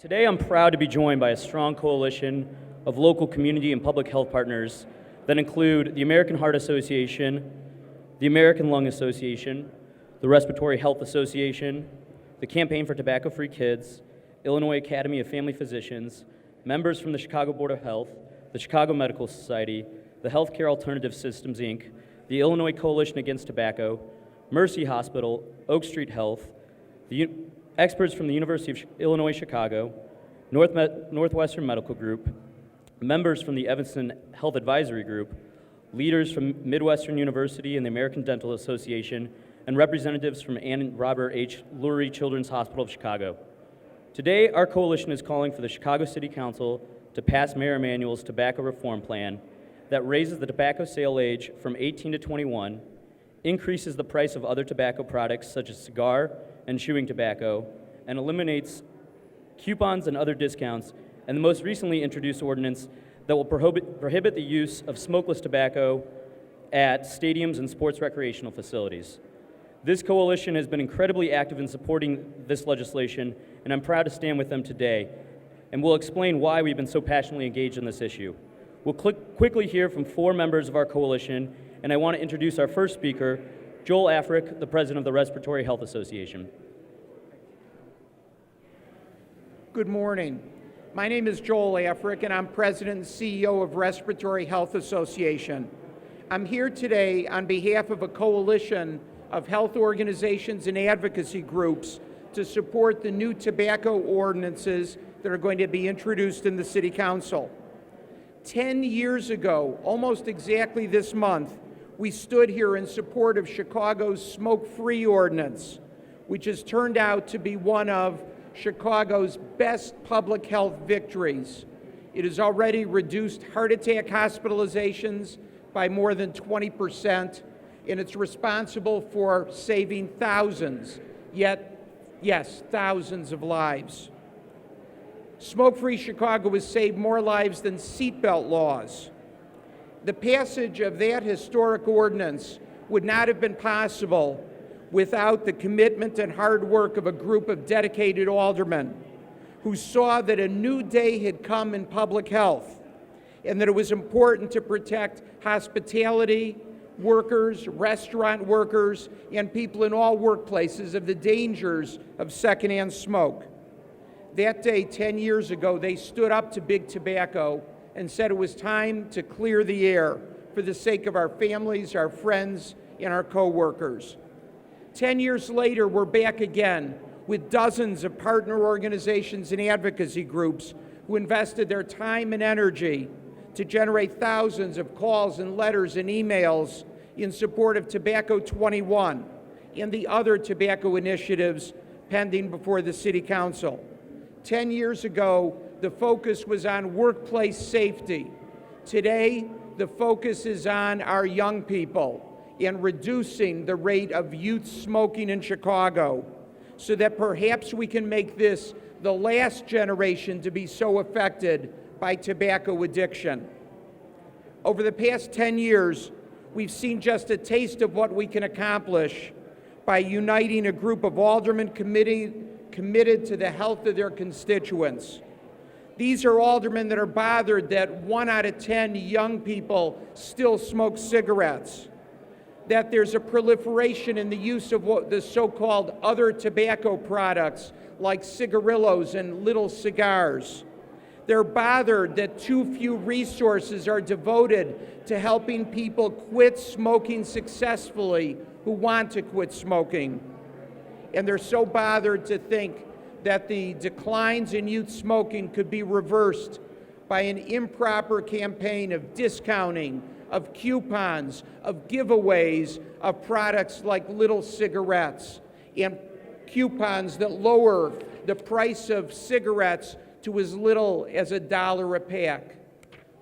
Today, I'm proud to be joined by a strong coalition of local community and public health partners that include the American Heart Association, the American Lung Association, the Respiratory Health Association, the Campaign for Tobacco-Free Kids, Illinois Academy of Family Physicians, members from the Chicago Board of Health, the Chicago Medical Society, the Healthcare Alternative Systems, Inc., the Illinois Coalition Against Tobacco, Mercy Hospital, Oak Street Health, the experts from the University of Illinois Chicago, Northwestern Medical Group, members from the Evanston Health Advisory Group, leaders from Midwestern University and the American Dental Association, and representatives from Ann and Robert H. Lurie Children's Hospital of Chicago. Today, our coalition is calling for the Chicago City Council to pass Mayor Emanuel's tobacco reform plan that raises the tobacco sale age from 18 to 21, increases the price of other tobacco products such as cigar and chewing tobacco, and eliminates coupons and other discounts, and the most recently introduced ordinance that will prohibit the use of smokeless tobacco at stadiums and sports recreational facilities. This coalition has been incredibly active in supporting this legislation, and I'm proud to stand with them today, and we'll explain why we've been so passionately engaged in this issue. We'll quickly hear from four members of our coalition, and I want to introduce our first speaker, Joel Afric, the president of the Respiratory Health Association. Good morning. My name is Joel Afric, and I'm president and CEO of Respiratory Health Association. I'm here today on behalf of a coalition of health organizations and advocacy groups to support the new tobacco ordinances that are going to be introduced in the City Council. 10 years ago, almost exactly this month, we stood here in support of Chicago's smoke-free ordinance, which has turned out to be one of Chicago's best public health victories. It has already reduced heart attack hospitalizations by more than 20%, and it's responsible for saving thousands, thousands of lives. Smoke-free Chicago has saved more lives than seatbelt laws. The passage of that historic ordinance would not have been possible without the commitment and hard work of a group of dedicated aldermen who saw that a new day had come in public health and that it was important to protect hospitality workers, restaurant workers, and people in all workplaces of the dangers of secondhand smoke. That day, 10 years ago, they stood up to big tobacco and said it was time to clear the air for the sake of our families, our friends, and our co-workers. 10 years later, we're back again with dozens of partner organizations and advocacy groups who invested their time and energy to generate thousands of calls and letters and emails in support of Tobacco 21 and the other tobacco initiatives pending before the City Council. 10 years ago, the focus was on workplace safety. Today, the focus is on our young people and reducing the rate of youth smoking in Chicago so that perhaps we can make this the last generation to be so affected by tobacco addiction. Over the past 10 years, we've seen just a taste of what we can accomplish by uniting a group of aldermen committed to the health of their constituents. These are aldermen that are bothered that 1 out of 10 young people still smoke cigarettes, that there's a proliferation in the use of the so-called other tobacco products like cigarillos and little cigars. They're bothered that too few resources are devoted to helping people quit smoking successfully who want to quit smoking. And they're so bothered to think that the declines in youth smoking could be reversed by an improper campaign of discounting, of coupons, of giveaways of products like little cigarettes and coupons that lower the price of cigarettes to as little as $1 a pack.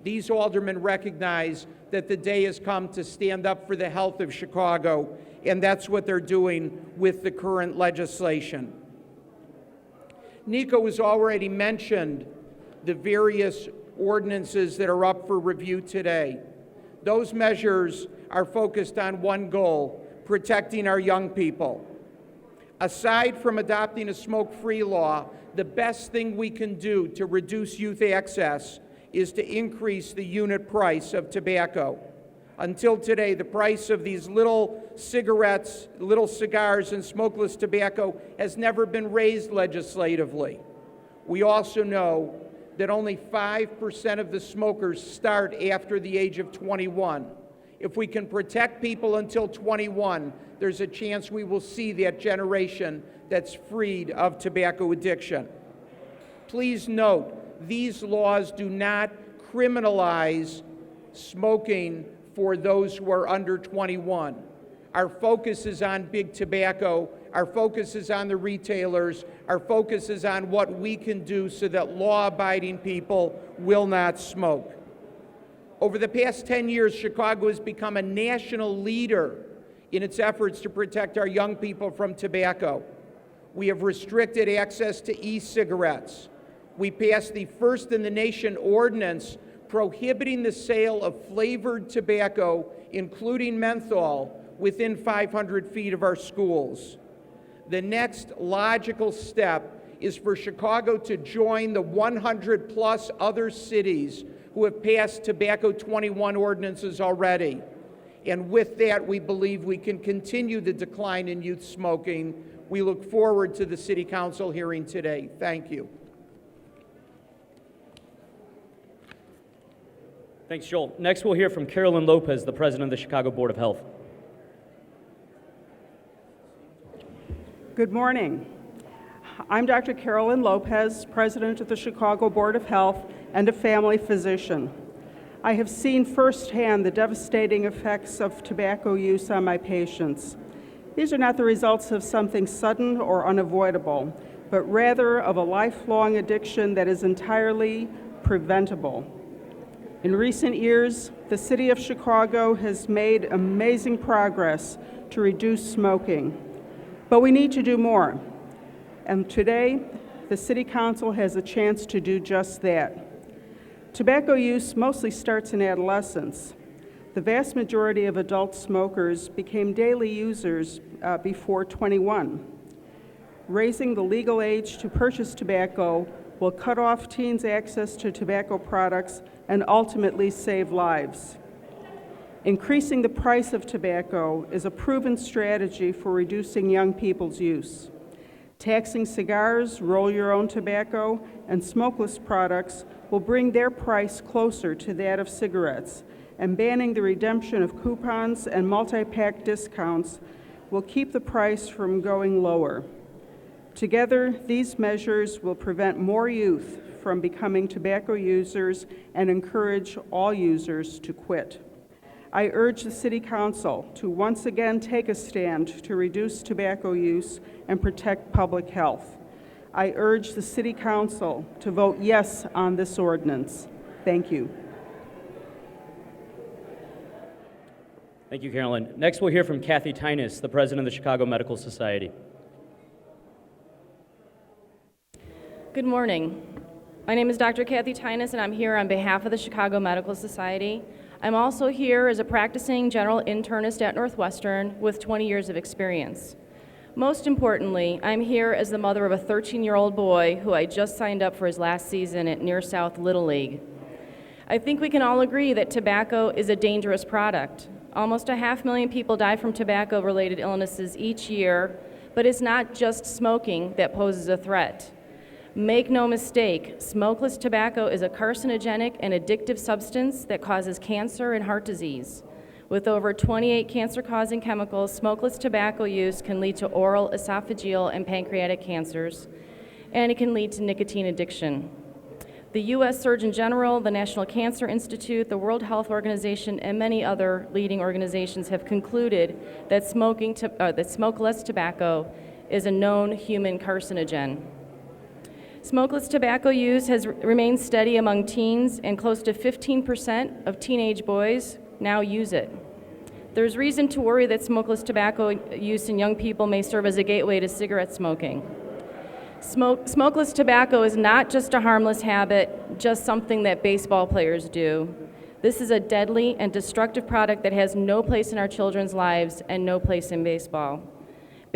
These aldermen recognize that the day has come to stand up for the health of Chicago, and that's what they're doing with the current legislation. Nico has already mentioned the various ordinances that are up for review today. Those measures are focused on one goal: protecting our young people. Aside from adopting a smoke-free law, the best thing we can do to reduce youth access is to increase the unit price of tobacco. Until today, the price of these little cigarettes, little cigars, and smokeless tobacco has never been raised legislatively. We also know that only 5% of the smokers start after the age of 21. If we can protect people until 21, there's a chance we will see that generation that's freed of tobacco addiction. Please note, these laws do not criminalize smoking for those who are under 21. Our focus is on big tobacco. Our focus is on the retailers. Our focus is on what we can do so that law-abiding people will not smoke. Over the past 10 years, Chicago has become a national leader in its efforts to protect our young people from tobacco. We have restricted access to e-cigarettes. We passed the first in the nation ordinance prohibiting the sale of flavored tobacco, including menthol, within 500 feet of our schools. The next logical step is for Chicago to join the 100+ other cities who have passed Tobacco 21 ordinances already. And with that, we believe we can continue the decline in youth smoking. We look forward to the City Council hearing today. Thank you. Thanks, Joel. Next, we'll hear from Carolyn Lopez, the president of the Chicago Board of Health. Good morning. I'm Dr. Carolyn Lopez, president of the Chicago Board of Health and a family physician. I have seen firsthand the devastating effects of tobacco use on my patients. These are not the results of something sudden or unavoidable, but rather of a lifelong addiction that is entirely preventable. In recent years, the City of Chicago has made amazing progress to reduce smoking, but we need to do more. And today, the City Council has a chance to do just that. Tobacco use mostly starts in adolescence. The vast majority of adult smokers became daily users before 21. Raising the legal age to purchase tobacco will cut off teens' access to tobacco products and ultimately save lives. Increasing the price of tobacco is a proven strategy for reducing young people's use. Taxing cigars, roll-your-own tobacco, and smokeless products will bring their price closer to that of cigarettes, and banning the redemption of coupons and multi-pack discounts will keep the price from going lower. Together, these measures will prevent more youth from becoming tobacco users and encourage all users to quit. I urge the City Council to once again take a stand to reduce tobacco use and protect public health. I urge the City Council to vote yes on this ordinance. Thank you. Thank you, Carolyn. Next, we'll hear from Kathy Tynes, the president of the Chicago Medical Society. Good morning. My name is Dr. Kathy Tynes, and I'm here on behalf of the Chicago Medical Society. I'm also here as a practicing general internist at Northwestern with 20 years of experience. Most importantly, I'm here as the mother of a 13-year-old boy who I just signed up for his last season at Near South Little League. I think we can all agree that tobacco is a dangerous product. Almost 500,000 people die from tobacco-related illnesses each year, but it's not just smoking that poses a threat. Make no mistake, smokeless tobacco is a carcinogenic and addictive substance that causes cancer and heart disease. With over 28 cancer-causing chemicals, smokeless tobacco use can lead to oral, esophageal, and pancreatic cancers, and it can lead to nicotine addiction. The U.S. Surgeon General, the National Cancer Institute, the World Health Organization, and many other leading organizations have concluded that smokeless tobacco is a known human carcinogen. Smokeless tobacco use has remained steady among teens, and close to 15% of teenage boys now use it. There's reason to worry that smokeless tobacco use in young people may serve as a gateway to cigarette smoking. Smokeless tobacco is not just a harmless habit, just something that baseball players do. This is a deadly and destructive product that has no place in our children's lives and no place in baseball.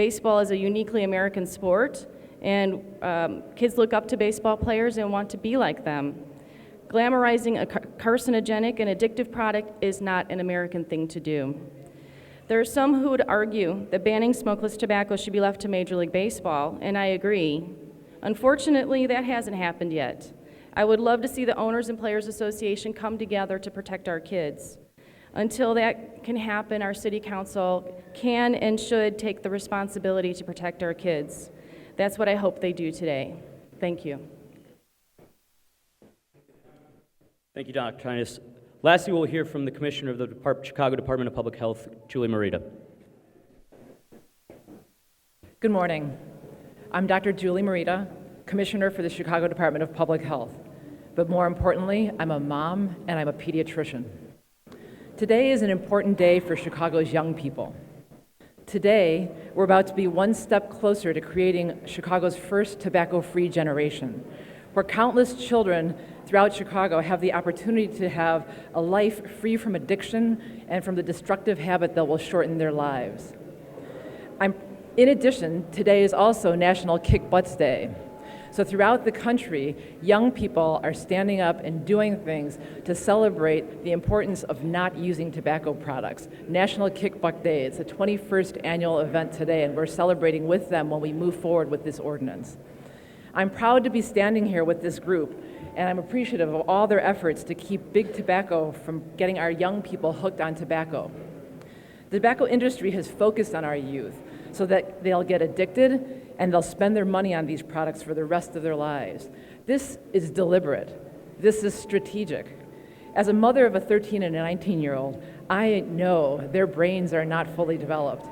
Baseball is a uniquely American sport, and kids look up to baseball players and want to be like them. Glamorizing a carcinogenic and addictive product is not an American thing to do. There are some who would argue that banning smokeless tobacco should be left to Major League Baseball, and I agree. Unfortunately, that hasn't happened yet. I would love to see the Owners and Players Association come together to protect our kids. Until that can happen, our City Council can and should take the responsibility to protect our kids. That's what I hope they do today. Thank you. Thank you, Dr. Tynes. Lastly, we'll hear from the Commissioner of the Chicago Department of Public Health, Julie Morita. Good morning. I'm Dr. Julie Morita, Commissioner for the Chicago Department of Public Health. But more importantly, I'm a mom and I'm a pediatrician. Today is an important day for Chicago's young people. Today, we're about to be one step closer to creating Chicago's first tobacco-free generation, where countless children throughout Chicago have the opportunity to have a life free from addiction and from the destructive habit that will shorten their lives. In addition, today is also National Kick Butts Day. So throughout the country, young people are standing up and doing things to celebrate the importance of not using tobacco products. National Kick Butt Day, it's the 21st annual event today, and we're celebrating with them when we move forward with this ordinance. I'm proud to be standing here with this group, and I'm appreciative of all their efforts to keep big tobacco from getting our young people hooked on tobacco. The tobacco industry has focused on our youth so that they'll get addicted and they'll spend their money on these products for the rest of their lives. This is deliberate. This is strategic. As a mother of a 13 and a 19-year-old, I know their brains are not fully developed.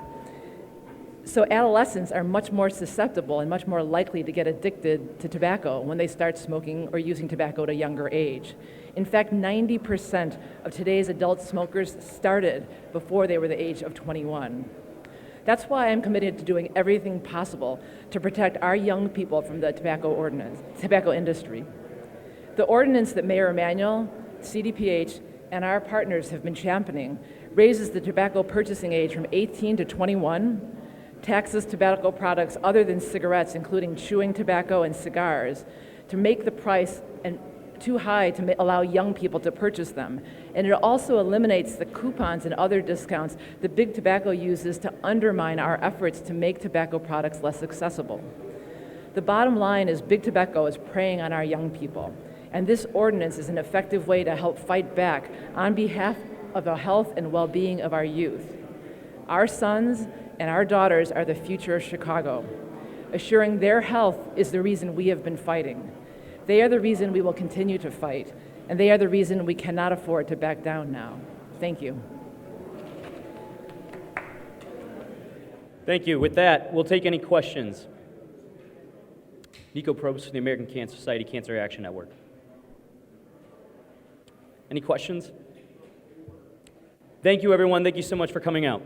So adolescents are much more susceptible and much more likely to get addicted to tobacco when they start smoking or using tobacco at a younger age. In fact, 90% of today's adult smokers started before they were the age of 21. That's why I'm committed to doing everything possible to protect our young people from the tobacco industry. The ordinance that Mayor Emanuel, CDPH, and our partners have been championing raises the tobacco purchasing age from 18 to 21, taxes tobacco products other than cigarettes, including chewing tobacco and cigars, to make the price too high to allow young people to purchase them. And it also eliminates the coupons and other discounts that big tobacco uses to undermine our efforts to make tobacco products less accessible. The bottom line is big tobacco is preying on our young people, and this ordinance is an effective way to help fight back on behalf of the health and well-being of our youth. Our sons and our daughters are the future of Chicago. Assuring their health is the reason we have been fighting. They are the reason we will continue to fight, and they are the reason we cannot afford to back down now. Thank you. Thank you. With that, we'll take any questions. Nico Probst from the American Cancer Society Cancer Action Network. Any questions? Thank you, everyone. Thank you so much for coming out.